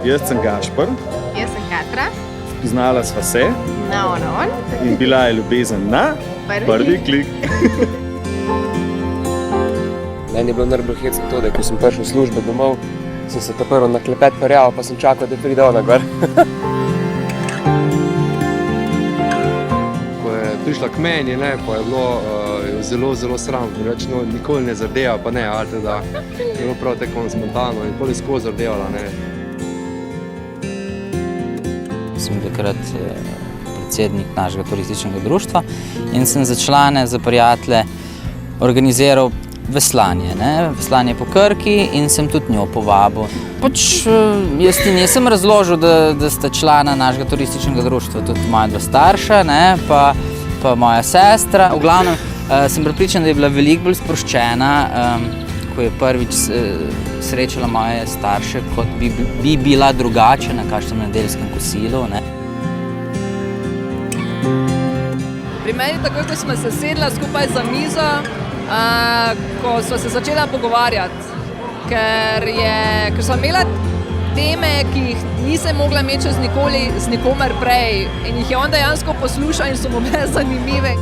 Jaz sem Gašper, Jaz sem Katra. spoznala sva se Na on. in bila je ljubezen na prvi klik. Meni je bilo najbolj hecno to, da ko sem prišel v službe domov, sem se prvo na klepet prijavil, pa sem čakal, da pride ona gor. Ko je prišla k meni, pa je bilo zelo, zelo sram, reč, no, nikoli ne zardeva, pa ne, ali da je bilo prav tako spontano in poli skozi zardevala, ne. Sem takrat predsednik našega turističnega društva in sem za člane, za prijatelje organiziral veslanje, veslanje po Krki in sem tudi njo povabil. Jaz ti nisem razložil, da sta člana našega turističnega društva tudi moja dva starša, pa moja sestra. V glavnem sem prepričan, da je bila veliko bolj sproščena, ko je prvič srečala moje starše, kot bi bila drugače na kakšnem nedeljskem kosilu. Pri meni takoj, ko smo se sedla skupaj za mizo, ko sva se začela pogovarjati, ker sva imela teme, ki jih nisem mogla imeti z nikomer prej in jih je on dejansko poslušal in so mu bile zanimive.